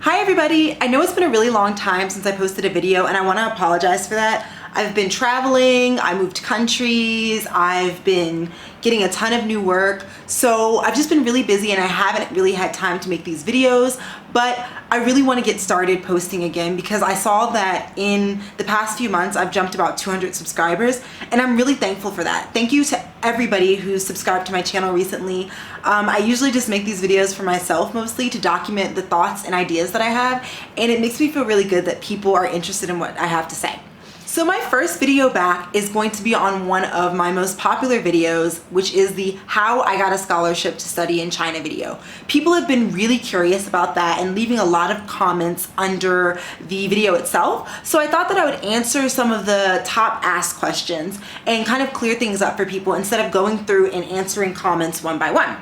Hi everybody! I know it's been a really long time since I posted a video and I want to apologize for that. I've been traveling, I moved countries, I've been getting a ton of new work, so I've just been really busy and I haven't really had time to make these videos, but I really want to get started posting again because I saw that in the past few months I've jumped about 200 subscribers and I'm really thankful for that. Thank you to everybody who's subscribed to my channel recently. I usually just make these videos for myself mostly to document the thoughts and ideas that I have, and it makes me feel really good that people are interested in what I have to say. So my first video back is going to be on one of my most popular videos, which is the How I Got a Scholarship to Study in China video. People have been really curious about that and leaving a lot of comments under the video itself. So I thought that I would answer some of the top asked questions and kind of clear things up for people instead of going through and answering comments one by one.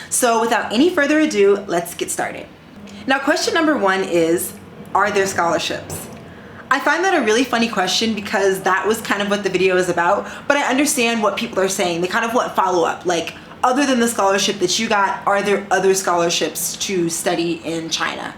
So without any further ado, let's get started. Now, question number one is, are there scholarships? I find that a really funny question because that was kind of what the video is about, but I understand what people are saying. They kind of want follow-up, like, other than the scholarship that you got, are there other scholarships to study in China?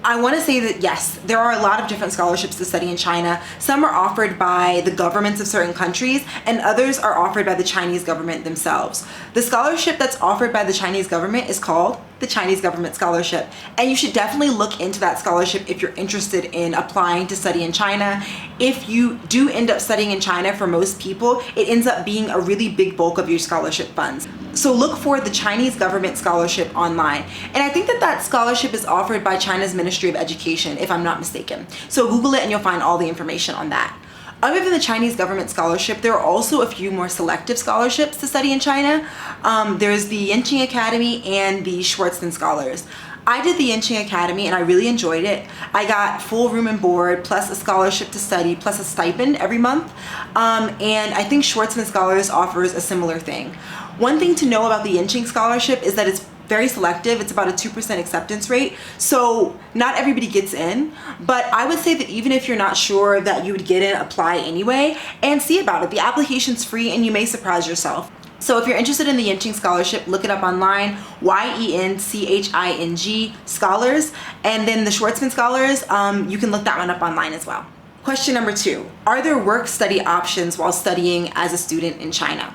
I want to say that yes, there are a lot of different scholarships to study in China. Some are offered by the governments of certain countries and others are offered by the Chinese government themselves. The scholarship that's offered by the Chinese government is called the Chinese Government Scholarship, and you should definitely look into that scholarship if you're interested in applying to study in China. If you do end up studying in China, for most people, it ends up being a really big bulk of your scholarship funds. So look for the Chinese Government Scholarship online. And I think that that scholarship is offered by China's Ministry of Education, if I'm not mistaken. So Google it and you'll find all the information on that. Other than the Chinese Government Scholarship, there are also a few more selective scholarships to study in China. There's the Yenqing Academy and the Schwarzman Scholars. I did the Yenqing Academy and I really enjoyed it. I got full room and board plus a scholarship to study plus a stipend every month. And I think Schwarzman Scholars offers a similar thing. One thing to know about the Yenqing Scholarship is that it's very selective. It's about a 2% acceptance rate. So not everybody gets in, but I would say that even if you're not sure that you would get in, apply anyway and see about it. The application's free and you may surprise yourself. So if you're interested in the Yenqing Scholarship, look it up online, Yenching Scholars, and then the Schwarzman Scholars, you can look that one up online as well. Question number two, are there work-study options while studying as a student in China?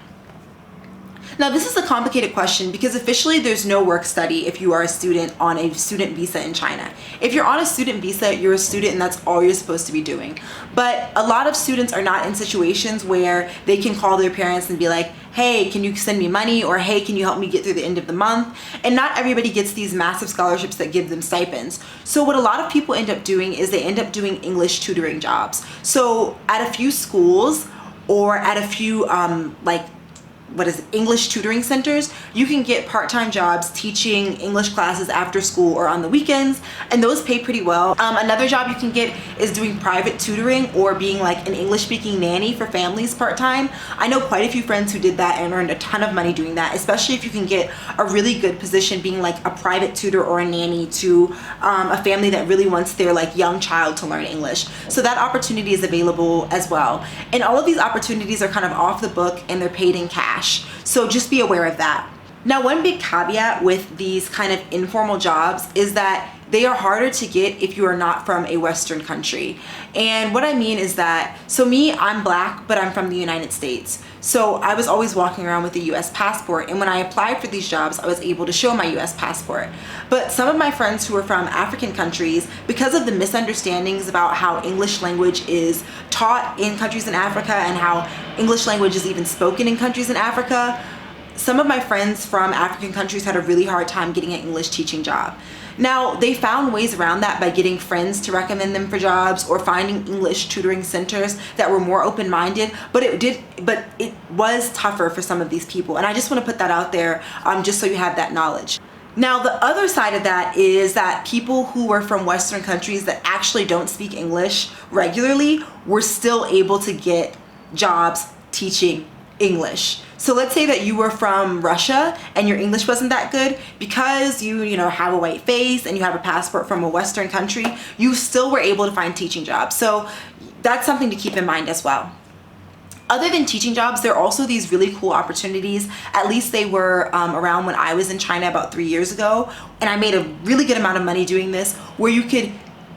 Now, this is a complicated question because officially there's no work study if you are a student on a student visa in China. If you're on a student visa, you're a student and that's all you're supposed to be doing. But a lot of students are not in situations where they can call their parents and be like, hey, can you send me money? Or hey, can you help me get through the end of the month? And not everybody gets these massive scholarships that give them stipends. So what a lot of people end up doing is they end up doing English tutoring jobs. So at a few schools or at a few English tutoring centers, you can get part-time jobs teaching English classes after school or on the weekends, and those pay pretty well. Another job you can get is doing private tutoring or being like an English-speaking nanny for families part-time. I know quite a few friends who did that and earned a ton of money doing that, especially if you can get a really good position being like a private tutor or a nanny to a family that really wants their like young child to learn English. So that opportunity is available as well. And all of these opportunities are kind of off the book and they're paid in cash. So just be aware of that. Now, one big caveat with these kind of informal jobs is that they are harder to get if you are not from a Western country. And what I mean is that, so me, I'm Black, but I'm from the United States. So I was always walking around with a US passport. And when I applied for these jobs, I was able to show my US passport. But some of my friends who are from African countries, because of the misunderstandings about how English language is taught in countries in Africa and how English language is even spoken in countries in Africa, some of my friends from African countries had a really hard time getting an English teaching job. Now, they found ways around that by getting friends to recommend them for jobs or finding English tutoring centers that were more open-minded, but it was tougher for some of these people. And I just want to put that out there just so you have that knowledge. Now, the other side of that is that people who are from Western countries that actually don't speak English regularly were still able to get jobs teaching English. So let's say that you were from Russia and your English wasn't that good, because you have a white face and you have a passport from a Western country, you still were able to find teaching jobs. So that's something to keep in mind as well. Other than teaching jobs, there are also these really cool opportunities. At least they were around when I was in China about 3 years ago. And I made a really good amount of money doing this, where you could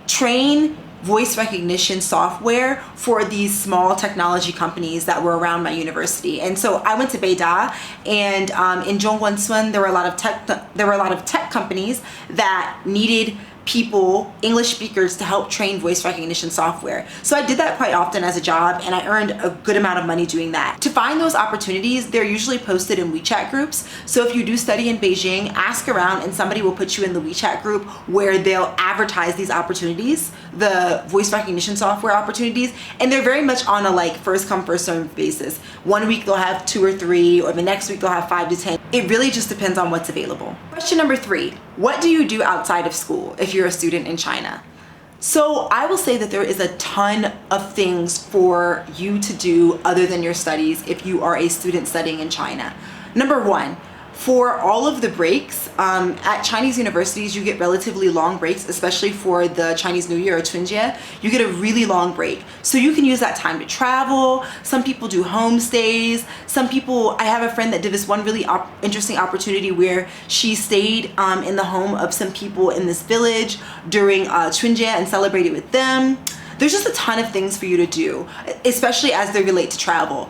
train voice recognition software for these small technology companies that were around my university. And so I went to Beida, and in Zhongguancun there were a lot of tech companies that needed people, English speakers, to help train voice recognition software. So I did that quite often as a job, and I earned a good amount of money doing that. To find those opportunities, they're usually posted in WeChat groups. So if you do study in Beijing, ask around and somebody will put you in the WeChat group where they'll advertise these opportunities, the voice recognition software opportunities, and they're very much on a like first come first served basis. One week they'll have 2 or 3, or the next week they'll have 5 to 10. It really just depends on what's available. Question number 3, what do you do outside of school if you're a student in China? So I will say that there is a ton of things for you to do other than your studies if you are a student studying in China. Number 1, for all of the breaks, at Chinese universities, you get relatively long breaks, especially for the Chinese New Year or Chunjie. You get a really long break. So you can use that time to travel. Some people do homestays. Some people, I have a friend that did this one really interesting opportunity where she stayed in the home of some people in this village during Chunjie and celebrated with them. There's just a ton of things for you to do, especially as they relate to travel.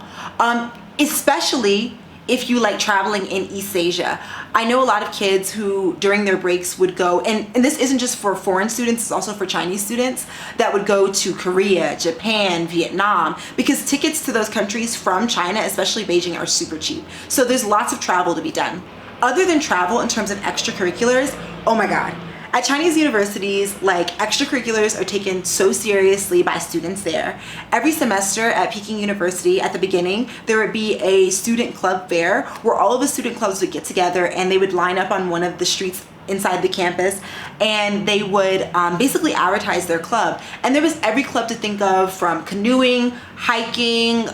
Especially if you like traveling in East Asia. I know a lot of kids who during their breaks would go, and this isn't just for foreign students, it's also for Chinese students, that would go to Korea, Japan, Vietnam, because tickets to those countries from China, especially Beijing, are super cheap. So there's lots of travel to be done. Other than travel in terms of extracurriculars, oh my God. At Chinese universities, like, extracurriculars are taken so seriously by students there. Every semester at Peking University, at the beginning, there would be a student club fair where all of the student clubs would get together and they would line up on one of the streets inside the campus, and they would basically advertise their club. And there was every club to think of, from canoeing, hiking,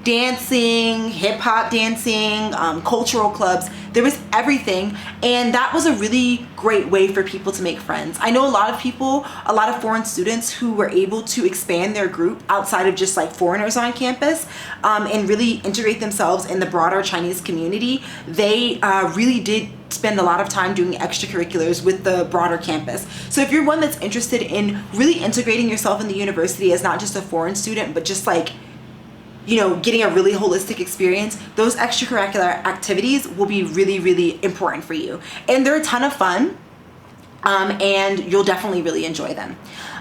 dancing, hip-hop dancing, cultural clubs. There was everything, and that was a really great way for people to make friends. I know a lot of people, a lot of foreign students who were able to expand their group outside of just like foreigners on campus, and really integrate themselves in the broader Chinese community. They really did spend a lot of time doing extracurriculars with the broader campus. So if you're one that's interested in really integrating yourself in the university as not just a foreign student, but just like, you know, getting a really holistic experience, those extracurricular activities will be really, really important for you. And they're a ton of fun, and you'll definitely really enjoy them.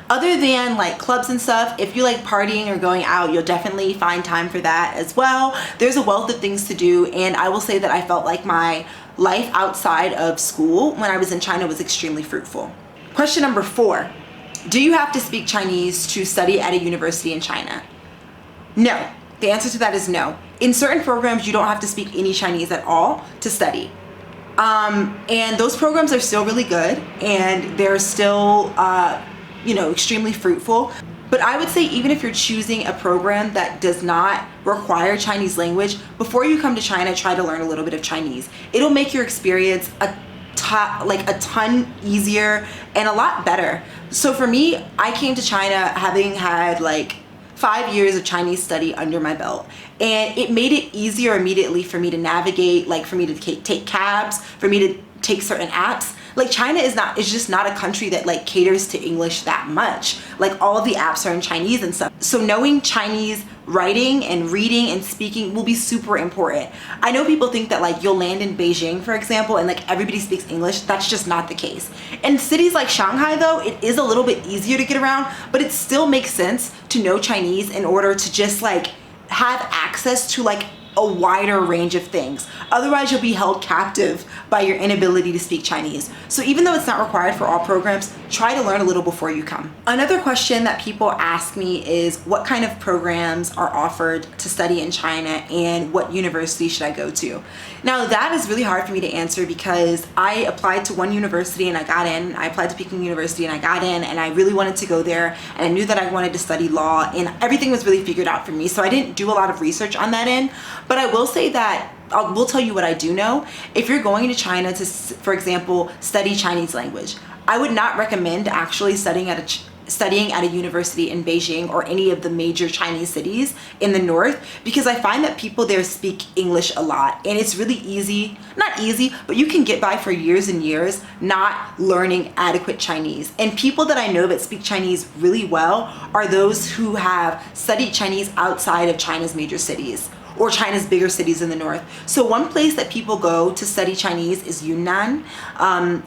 Other than like clubs and stuff, if you like partying or going out, you'll definitely find time for that as well. There's a wealth of things to do, and I will say that I felt like my life outside of school when I was in China was extremely fruitful. Question number 4, do you have to speak Chinese to study at a university in China? No. The answer to that is no. In certain programs, you don't have to speak any Chinese at all to study. And those programs are still really good, and they're still, extremely fruitful. But I would say even if you're choosing a program that does not require Chinese language, before you come to China, try to learn a little bit of Chinese. It'll make your experience a ton easier and a lot better. So for me, I came to China having had like 5 years of Chinese study under my belt, and it made it easier immediately for me to navigate, like for me to take cabs, for me to take certain apps. Like, China is just not a country that like caters to English that much. Like, all of the apps are in Chinese and stuff. So knowing Chinese writing and reading and speaking will be super important. I know people think that like you'll land in Beijing, for example, and like everybody speaks English. That's just not the case. In cities like Shanghai though, it is a little bit easier to get around, but it still makes sense to know Chinese in order to just like have access to like a wider range of things. Otherwise, you'll be held captive by your inability to speak Chinese. So even though it's not required for all programs, try to learn a little before you come. Another question that people ask me is what kind of programs are offered to study in China and what university should I go to? Now, that is really hard for me to answer because I applied to one university and I got in. I applied to Peking University and I got in, and I really wanted to go there, and I knew that I wanted to study law, and everything was really figured out for me. So I didn't do a lot of research on that end. But I will say that I will tell you what I do know. If you're going to China to, for example, study Chinese language, I would not recommend actually studying at studying at a university in Beijing or any of the major Chinese cities in the north, because I find that people there speak English a lot, and it's really easy, not easy, but you can get by for years and years not learning adequate Chinese. And people that I know that speak Chinese really well are those who have studied Chinese outside of China's major cities or China's bigger cities in the north. So one place that people go to study Chinese is Yunnan.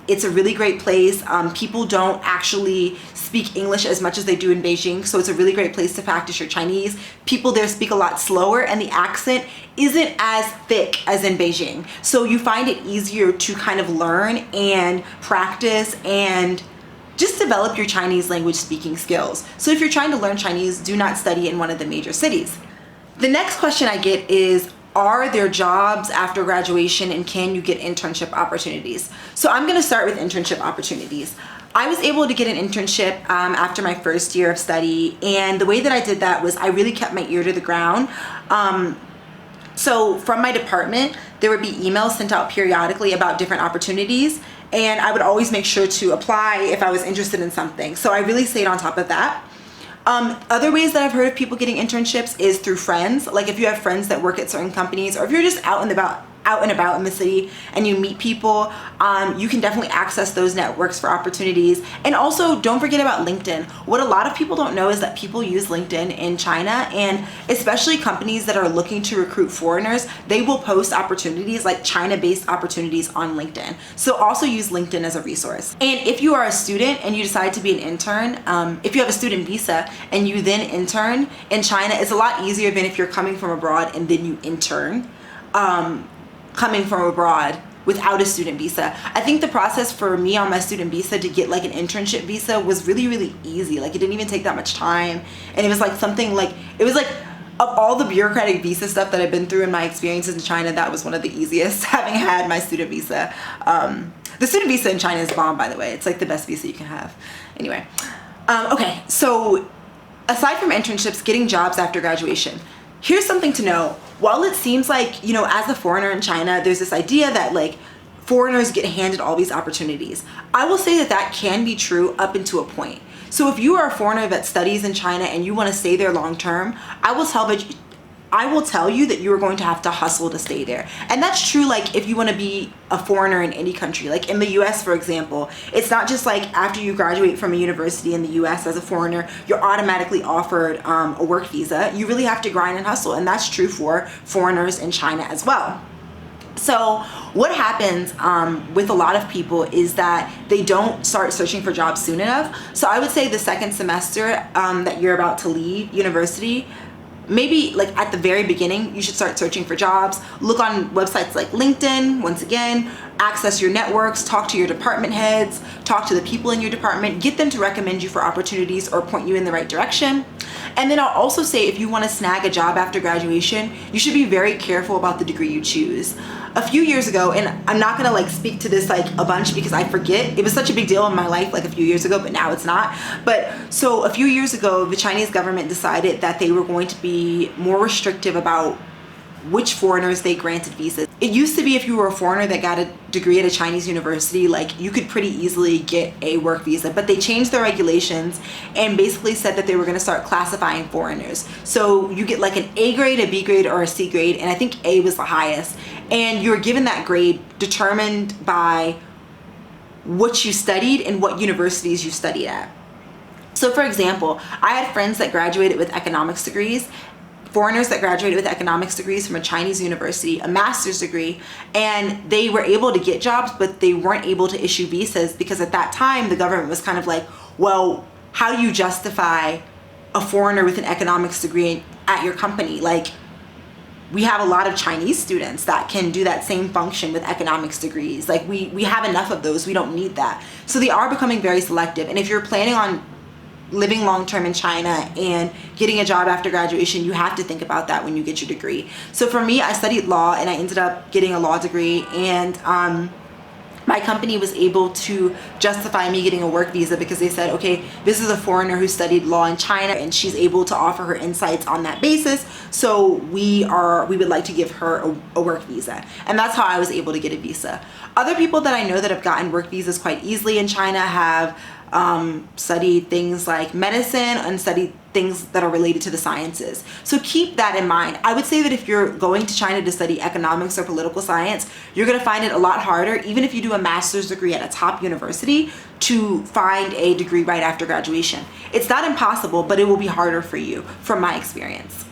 It's a really great place. People don't actually speak English as much as they do in Beijing, so it's a really great place to practice your Chinese. People there speak a lot slower, and the accent isn't as thick as in Beijing. So you find it easier to kind of learn and practice and just develop your Chinese language speaking skills. So if you're trying to learn Chinese, do not study in one of the major cities. The next question I get is, are there jobs after graduation and can you get internship opportunities? So I'm gonna start with internship opportunities. I was able to get an internship after my first year of study, and the way that I did that was I really kept my ear to the ground. So from my department, there would be emails sent out periodically about different opportunities, and I would always make sure to apply if I was interested in something. So I really stayed on top of that. Other ways that I've heard of people getting internships is through friends. Like if you have friends that work at certain companies, or if you're just out and about in the city and you meet people, you can definitely access those networks for opportunities. And also don't forget about LinkedIn. What a lot of people don't know is that people use LinkedIn in China, and especially companies that are looking to recruit foreigners, they will post opportunities like China-based opportunities on LinkedIn. So also use LinkedIn as a resource. And if you are a student and you decide to be an intern, if you have a student visa and you then intern in China, it's a lot easier than if you're coming from abroad and then you intern. Coming from abroad without a student visa. I think the process for me on my student visa to get like an internship visa was really, really easy. Like it didn't even take that much time. And it was like something like, it was like, of all the bureaucratic visa stuff that I've been through in my experiences in China, that was one of the easiest, having had my student visa. The student visa in China is bomb, by the way. It's like the best visa you can have. Anyway, okay, so aside from internships, getting jobs after graduation. Here's something to know. While it seems like, you know, as a foreigner in China, there's this idea that like foreigners get handed all these opportunities. I will say that that can be true up until a point. So if you are a foreigner that studies in China and you want to stay there long term, I will tell you that you are going to have to hustle to stay there. And that's true like if you want to be a foreigner in any country. Like in the US, for example, it's not just like after you graduate from a university in the US as a foreigner, you're automatically offered a work visa. You really have to grind and hustle, and that's true for foreigners in China as well. So what happens with a lot of people is that they don't start searching for jobs soon enough. So I would say the second semester that you're about to leave university, maybe like at the very beginning, you should start searching for jobs. Look on websites like LinkedIn, once again, access your networks, talk to your department heads, talk to the people in your department, get them to recommend you for opportunities or point you in the right direction. And then I'll also say if you want to snag a job after graduation, you should be very careful about the degree you choose. A few years ago, and I'm not gonna like speak to this like a bunch because I forget, it was such a big deal in my life like a few years ago, but now it's not. But so a few years ago, the Chinese government decided that they were going to be more restrictive about which foreigners they granted visas. It used to be if you were a foreigner that got a degree at a Chinese university, like you could pretty easily get a work visa, but they changed their regulations and basically said that they were gonna start classifying foreigners. So you get like an A grade, a B grade, or a C grade, and I think A was the highest. And you're given that grade determined by what you studied and what universities you studied at. So for example, I had friends that graduated with economics degrees, foreigners that graduated with economics degrees from a Chinese university, a master's degree, and they were able to get jobs, but they weren't able to issue visas because at that time the government was kind of like, well, how do you justify a foreigner with an economics degree at your company? Like, we have a lot of Chinese students that can do that same function with economics degrees. Like we have enough of those, we don't need that. So they are becoming very selective. And if you're planning on living long-term in China and getting a job after graduation, you have to think about that when you get your degree. So for me, I studied law and I ended up getting a law degree, and my company was able to justify me getting a work visa because they said, okay, this is a foreigner who studied law in China and she's able to offer her insights on that basis. So we would like to give her a work visa. And that's how I was able to get a visa. Other people that I know that have gotten work visas quite easily in China have study things like medicine, and study things that are related to the sciences. So keep that in mind. I would say that if you're going to China to study economics or political science, you're going to find it a lot harder, even if you do a master's degree at a top university, to find a degree right after graduation. It's not impossible, but it will be harder for you from my experience.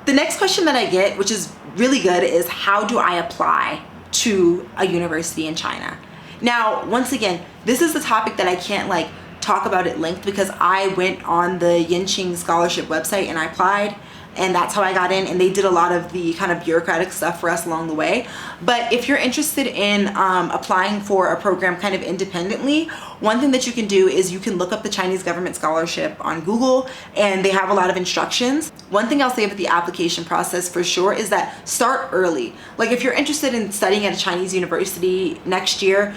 The next question that I get, which is really good, is how do I apply to a university in China? Now, once again, this is the topic that I can't like talk about at length because I went on the Yenching scholarship website and I applied, and that's how I got in, and they did a lot of the kind of bureaucratic stuff for us along the way. But if you're interested in applying for a program kind of independently, one thing that you can do is you can look up the Chinese government scholarship on Google, and they have a lot of instructions. One thing I'll say about the application process for sure is that start early. Like if you're interested in studying at a Chinese university next year,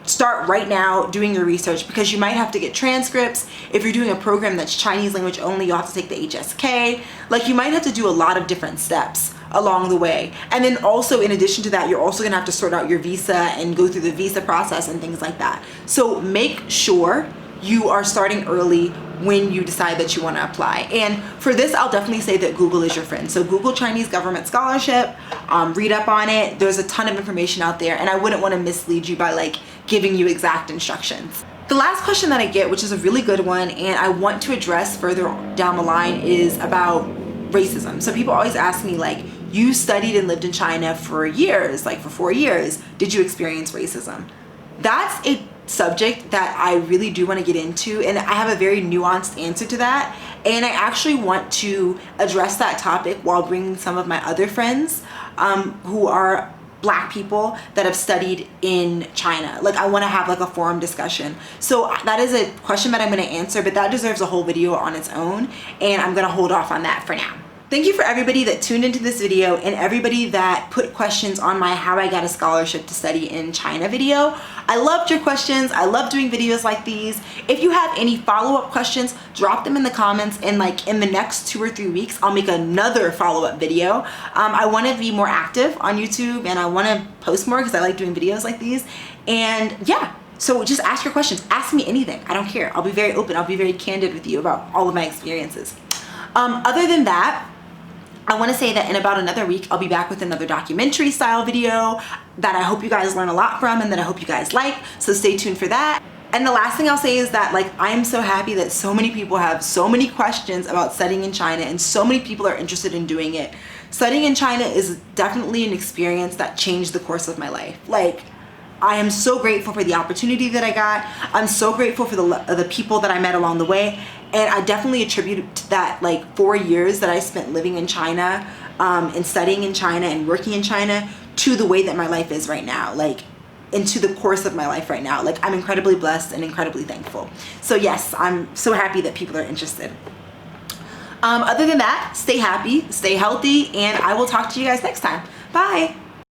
start right now doing your research, because you might have to get transcripts. If you're doing a program that's Chinese language only, you'll have to take the HSK. Like you might have to do a lot of different steps along the way. And then also in addition to that, you're also gonna have to sort out your visa and go through the visa process and things like that. So make sure you are starting early when you decide that you want to apply. And for this, I'll definitely say that Google is your friend. So Google Chinese government scholarship, read up on it. There's a ton of information out there, and I wouldn't want to mislead you by like giving you exact instructions. The last question that I get, which is a really good one, and I want to address further down the line, is about racism. So people always ask me like, you studied and lived in China for years, like for 4 years. Did you experience racism? That's a subject that I really do want to get into, and I have a very nuanced answer to that, and I actually want to address that topic while bringing some of my other friends who are Black people that have studied in China. Like I want to have like a forum discussion. So that is a question that I'm going to answer, but that deserves a whole video on its own, and I'm going to hold off on that for now. Thank you for everybody that tuned into this video and everybody that put questions on my how I got a scholarship to study in China video. I loved your questions. I love doing videos like these. If you have any follow-up questions, drop them in the comments, and like in the next 2 or 3 weeks, I'll make another follow-up video. I want to be more active on YouTube, and I want to post more because I like doing videos like these. And yeah, so just ask your questions. Ask me anything. I don't care. I'll be very open. I'll be very candid with you about all of my experiences. Other than that, I want to say that in about another week, I'll be back with another documentary style video that I hope you guys learn a lot from and that I hope you guys like. So stay tuned for that. And the last thing I'll say is that like I am so happy that so many people have so many questions about studying in China, and so many people are interested in doing it. Studying in China is definitely an experience that changed the course of my life. Like I am so grateful for the opportunity that I got. I'm so grateful for the people that I met along the way. And I definitely attribute to that like 4 years that I spent living in China and studying in China and working in China to the way that my life is right now, like into the course of my life right now. Like I'm incredibly blessed and incredibly thankful. So yes, I'm so happy that people are interested. Other than that, stay happy, stay healthy, and I will talk to you guys next time. Bye.